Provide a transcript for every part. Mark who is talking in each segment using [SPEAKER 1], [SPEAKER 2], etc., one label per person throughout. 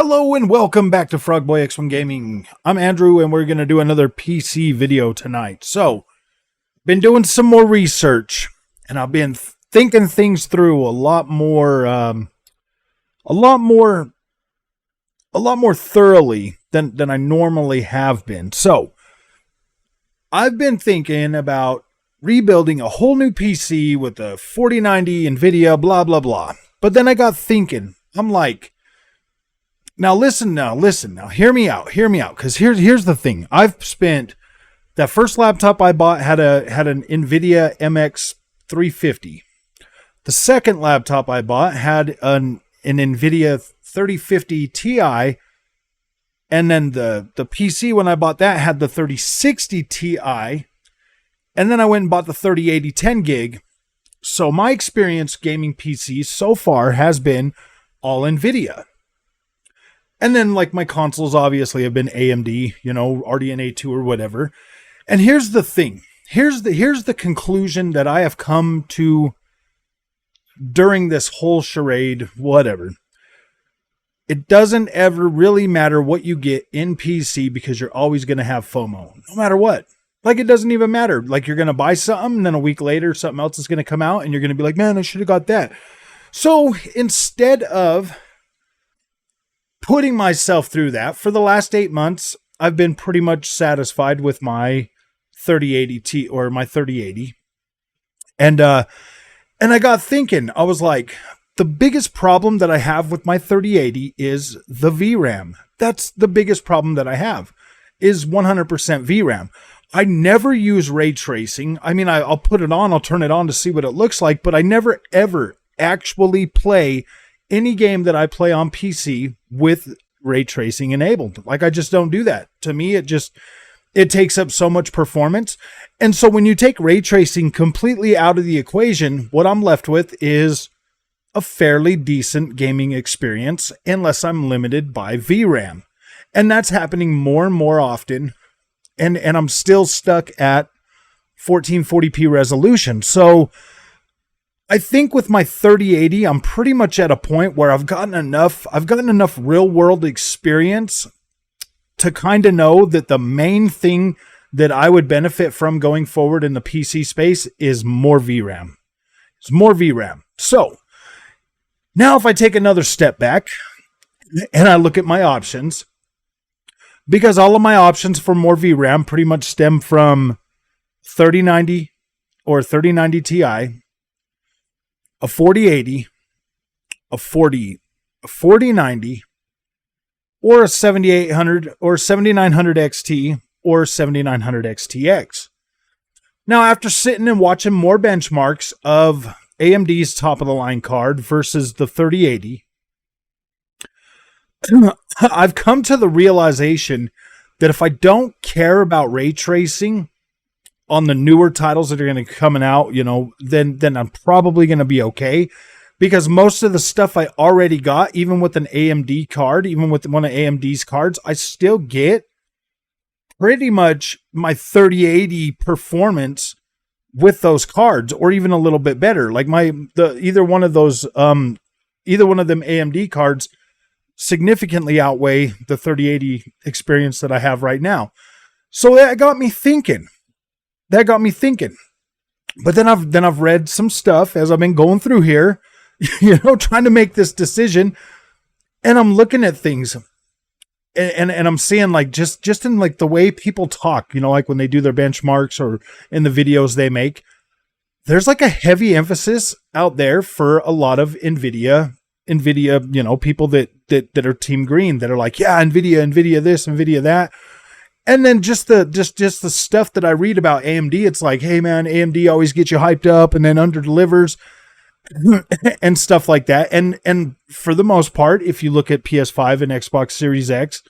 [SPEAKER 1] Hello and welcome back to Frogboy X1 Gaming. I'm Andrew and we're going to do another PC video tonight. So, been doing some more research and I've been thinking things through a lot more thoroughly than I normally have been. So, I've been thinking about rebuilding a whole new PC with a 4090 Nvidia, blah, blah, blah. But then I got thinking, I'm like, Now listen, hear me out, because here's the thing. I've spent, that first laptop I bought had an Nvidia MX 350. The second laptop I bought had an Nvidia 3050 Ti, and then the PC when I bought that had the 3060 Ti, and then I went and bought the 3080 10 gig. So my experience gaming PCs so far has been all Nvidia. And then, like, my consoles obviously have been AMD, RDNA 2 or whatever. And here's the thing. Here's the conclusion that I have come to during this whole charade, whatever. It doesn't ever really matter what you get in PC because you're always going to have FOMO, no matter what. Like, it doesn't even matter. Like, you're going to buy something, and then a week later, something else is going to come out, and you're going to be like, man, I should have got that. So, instead of putting myself through that, for the last 8 months, I've been pretty much satisfied with my 3080 Ti or my 3080. And I got thinking, I was like, the biggest problem that I have with my 3080 is the VRAM. That's the biggest problem that I have, is 100% VRAM. I never use ray tracing. I mean, I'll put it on, I'll turn it on to see what it looks like, but I never ever actually play any game that I play on PC with ray tracing enabled. Like, I just don't do that. To me, it takes up so much performance. And so when you take ray tracing completely out of the equation, what I'm left with is a fairly decent gaming experience, unless I'm limited by VRAM. And that's happening more and more often. And I'm still stuck at 1440p resolution. So I think with my 3080, I'm pretty much at a point where I've gotten enough real world experience to kind of know that the main thing that I would benefit from going forward in the PC space is more VRAM. It's more VRAM. So now if I take another step back and I look at my options, because all of my options for more VRAM pretty much stem from 3090 or 3090 Ti, a 4080, a 4090, or a 7800 or 7900 XT or 7900 XTX. Now, after sitting and watching more benchmarks of AMD's top of the line card versus the 3080, I've come to the realization that if I don't care about ray tracing on the newer titles that are going to be coming out, then I'm probably going to be okay, because most of the stuff I already got, even with an AMD card, even with one of AMD's cards, I still get pretty much my 3080 performance with those cards, or even a little bit better. Like either one of them AMD cards significantly outweigh the 3080 experience that I have right now. So that got me thinking. But then I've read some stuff as I've been going through here, trying to make this decision, and I'm looking at things and I'm seeing, like, just in, like, the way people talk, like when they do their benchmarks or in the videos they make, there's like a heavy emphasis out there for a lot of Nvidia, people that are Team Green, that are like, yeah, Nvidia this, Nvidia that. And then just the stuff that I read about AMD, it's like, hey man, AMD always gets you hyped up and then under delivers and stuff like that. And for the most part, if you look at PS5 and Xbox Series X,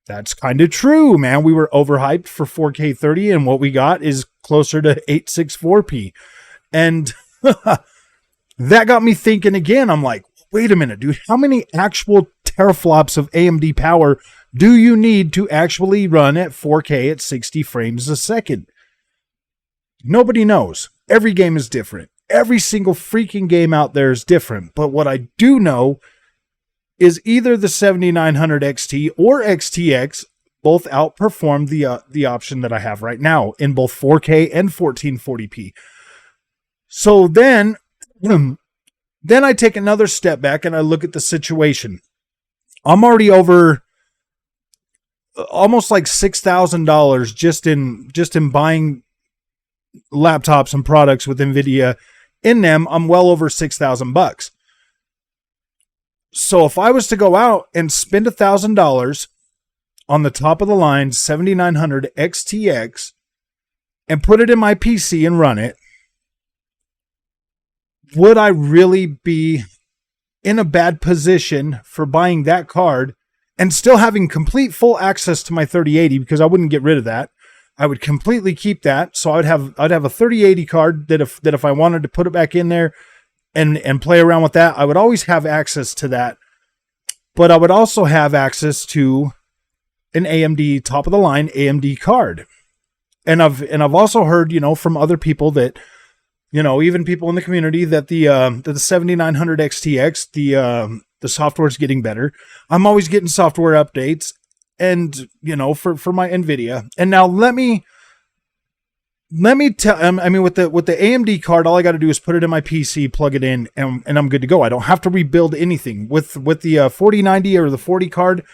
[SPEAKER 1] that's kind of true, man. We were overhyped for 4K 30, and what we got is closer to 864p. And that got me thinking again. I'm like, wait a minute, dude, how many actual teraflops of AMD power do you need to actually run at 4K at 60 frames a second? Nobody knows. Every game is different. Every single freaking game out there is different. But what I do know is either the 7900 XT or XTX. Both outperform the option that I have right now in both 4K and 1440p. So then I take another step back and I look at the situation. I'm already over almost like $6,000 just in buying laptops and products with Nvidia in them. I'm well over $6,000. So if I was to go out and spend $1,000 on the top of the line 7900 XTX and put it in my PC and run it, would I really be in a bad position for buying that card and still having complete full access to my 3080? Because I wouldn't get rid of that. I would completely keep that. So I'd have a 3080 card that if I wanted to put it back in there and play around with that, I would always have access to that. But I would also have access to an AMD top of the line AMD card. And I've also heard, from other people that, even people in the community, that the 7900 XTX, the software is getting better. I'm always getting software updates, and for my Nvidia. And now let me tell. I mean, with the AMD card, all I got to do is put it in my PC, plug it in, and I'm good to go. I don't have to rebuild anything. With the 4090 or the 40 card,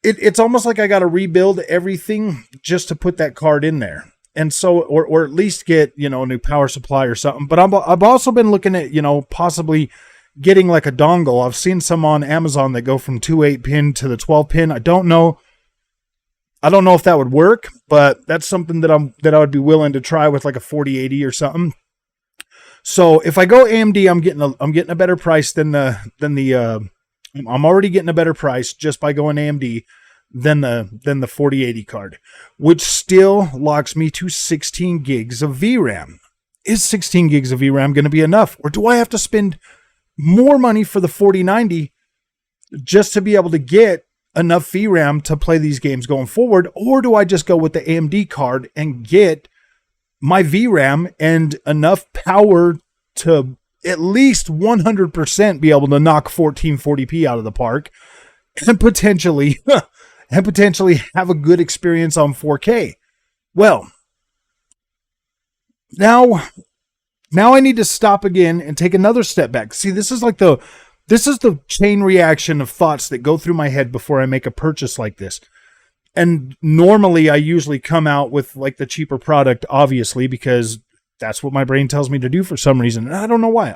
[SPEAKER 1] it's almost like I got to rebuild everything just to put that card in there. And so, or at least get, a new power supply or something. But I've also been looking at, possibly getting like a dongle. I've seen some on Amazon that go from 2 8-pin to the 12-pin. I don't know if that would work, but that's something that I would be willing to try with like a 4080 or something. So if I go AMD, I'm getting a better price than I'm already getting a better price just by going AMD than the 4080 card, which still locks me to 16 gigs of VRAM. Is 16 gigs of VRAM going to be enough, or do I have to spend more money for the 4090 just to be able to get enough VRAM to play these games going forward? Or do I just go with the AMD card and get my VRAM and enough power to at least 100% be able to knock 1440p out of the park and potentially have a good experience on 4K? Well, now I need to stop again and take another step back. See, this is the chain reaction of thoughts that go through my head before I make a purchase like this. And normally I usually come out with like the cheaper product, obviously, because that's what my brain tells me to do for some reason. And I don't know why.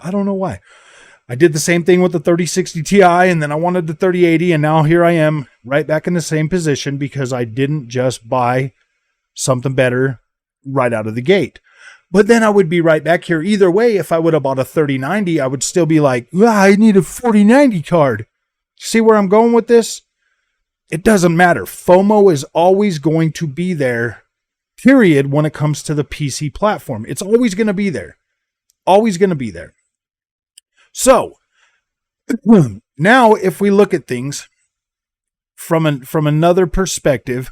[SPEAKER 1] I did the same thing with the 3060 Ti, and then I wanted the 3080, and now here I am right back in the same position because I didn't just buy something better right out of the gate. But then I would be right back here. Either way, if I would have bought a 3090, I would still be like, I need a 4090 card. See where I'm going with this? It doesn't matter. FOMO is always going to be there, period, when it comes to the PC platform. It's always going to be there. Always going to be there. So, now if we look at things from another perspective,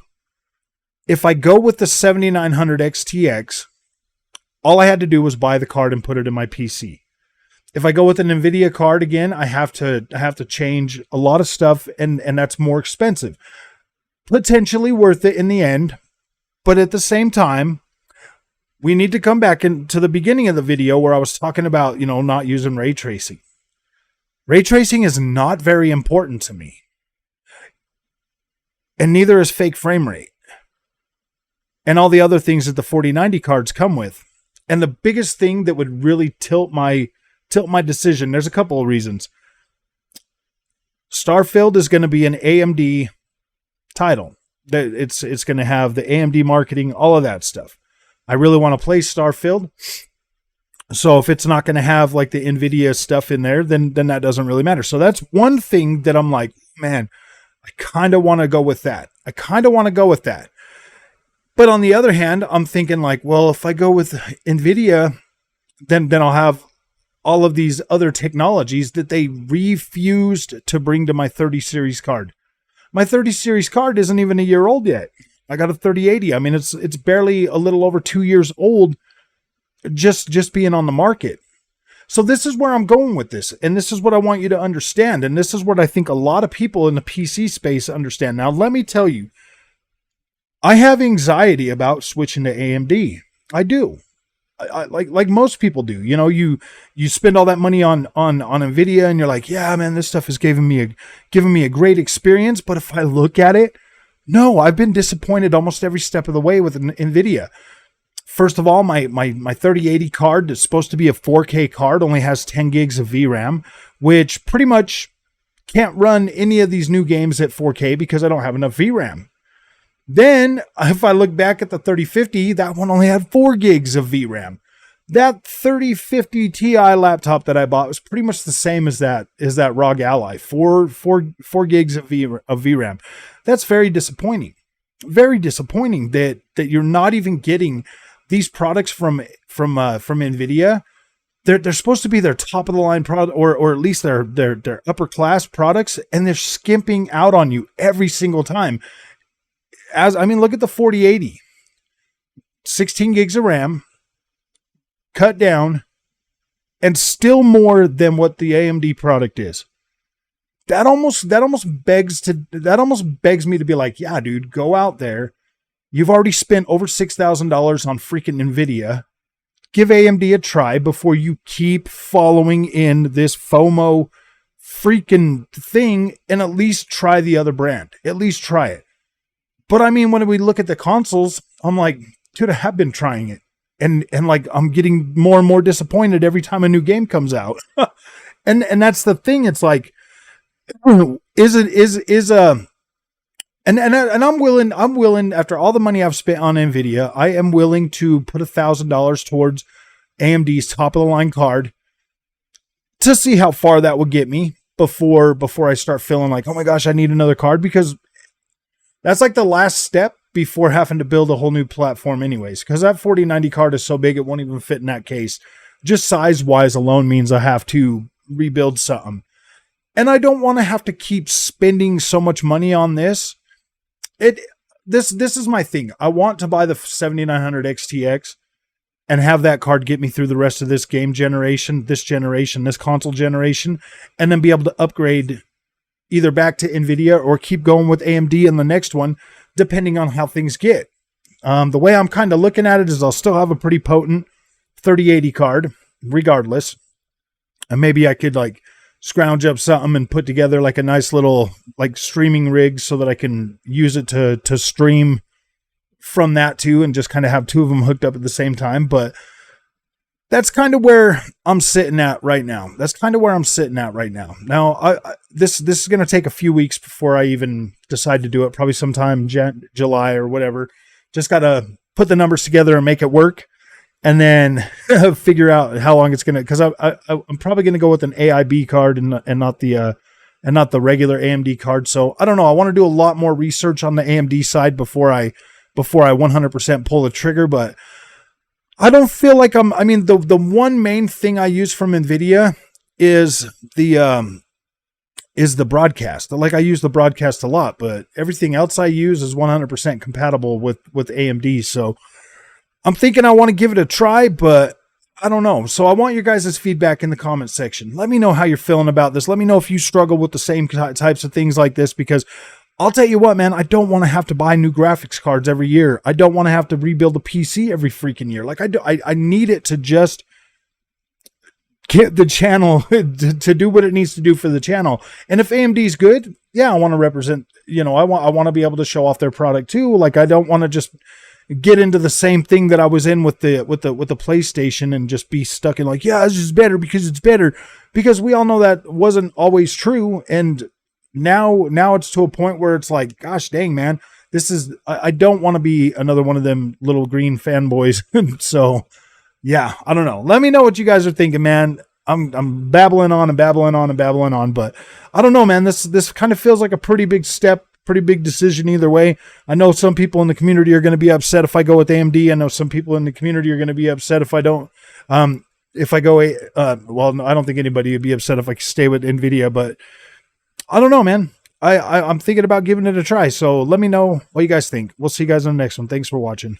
[SPEAKER 1] if I go with the 7900 XTX, all I had to do was buy the card and put it in my PC. If I go with an Nvidia card again, I have to change a lot of stuff, and that's more expensive. Potentially worth it in the end, but at the same time, we need to come back to the beginning of the video where I was talking about, not using ray tracing. Ray tracing is not very important to me. And neither is fake frame rate. And all the other things that the 4090 cards come with. And the biggest thing that would really tilt my decision, there's a couple of reasons. Starfield is going to be an AMD title. It's going to have the AMD marketing, all of that stuff. I really want to play Starfield. So if it's not going to have like the Nvidia stuff in there, then that doesn't really matter. So that's one thing that I'm like, man, I kind of want to go with that. But on the other hand, I'm thinking like, well, if I go with Nvidia, then I'll have all of these other technologies that they refused to bring to my 30 series card. My 30 series card isn't even a year old yet. I got a 3080. I mean, it's barely a little over 2 years old, just being on the market. So this is where I'm going with this. And this is what I want you to understand. And this is what I think a lot of people in the PC space understand. Now, let me tell you, I have anxiety about switching to AMD. I do. I like most people do. You know, you spend all that money on Nvidia, and you're like, yeah, man, this stuff is giving me a great experience. But if I look at it, no, I've been disappointed almost every step of the way with Nvidia. First of all, my 3080 card that's supposed to be a 4K card only has 10 gigs of VRAM, which pretty much can't run any of these new games at 4K because I don't have enough VRAM. Then, if I look back at the 3050, that one only had 4 gigs of VRAM. That 3050 Ti laptop that I bought was pretty much the same as that ROG Ally, 4 gigs of VRAM. That's very disappointing. Very disappointing that you're not even getting these products from Nvidia. They're supposed to be their top of the line product, or at least their upper class products, and they're skimping out on you every single time. Look at the 4080, 16 gigs of RAM, cut down, and still more than what the AMD product is. That almost begs me to be like, yeah, dude, go out there. You've already spent over $6,000 on freaking Nvidia. Give AMD a try before you keep following in this FOMO freaking thing, and at least try the other brand. At least try it. But I mean, when we look at the consoles, I'm like, dude, I have been trying it. And like, I'm getting more and more disappointed every time a new game comes out. and that's the thing. It's like, I'm willing, after all the money I've spent on Nvidia, I am willing to put $1,000 towards AMD's top of the line card to see how far that will get me before I start feeling like, oh my gosh, I need another card, because that's like the last step before having to build a whole new platform anyways, because that 4090 card is so big it won't even fit in that case. Just size-wise alone means I have to rebuild something. And I don't want to have to keep spending so much money on this. This is my thing. I want to buy the 7900 XTX and have that card get me through the rest of this this console generation, and then be able to upgrade either back to Nvidia or keep going with AMD in the next one, depending on how things get. The way I'm kind of looking at it is I'll still have a pretty potent 3080 card, regardless. And maybe I could like scrounge up something and put together like a nice little like streaming rig so that I can use it to stream from that too, and just kind of have two of them hooked up at the same time. But that's kind of where I'm sitting at right now. Now, this is going to take a few weeks before I even decide to do it. Probably sometime July or whatever. Just got to put the numbers together and make it work, and then figure out how long it's going to. Because I'm probably going to go with an AIB card and not the regular AMD card. So I don't know. I want to do a lot more research on the AMD side before I 100% pull the trigger, but I don't feel like the one main thing I use from Nvidia is the broadcast. Like, I use the broadcast a lot, but everything else I use is 100% compatible with AMD. So I'm thinking I want to give it a try, but I don't know. So I want your guys' feedback in the comment section. Let me know how you're feeling about this. Let me know if you struggle with the same types of things like this, because I'll tell you what, man, I don't want to have to buy new graphics cards every year. I don't want to have to rebuild a PC every freaking year. Like, I need it to just get the channel to do what it needs to do for the channel. And if AMD's good, yeah, I want to represent, I want to be able to show off their product too. Like, I don't want to just get into the same thing that I was in with the PlayStation and just be stuck in like, yeah, this is better because it's better, because we all know that wasn't always true. And now it's to a point where it's like, gosh dang, man, I don't want to be another one of them little green fanboys. So yeah, I don't know. Let me know what you guys are thinking, man. I'm babbling on, but I don't know, man. This kind of feels like a pretty big step, pretty big decision either way. I know some people in the community are going to be upset if I go with AMD. I know some people in the community are going to be upset if I don't. If I go, well, I don't think anybody would be upset if I stay with Nvidia, but I don't know, man. I'm thinking about giving it a try. So let me know what you guys think. We'll see you guys on the next one. Thanks for watching.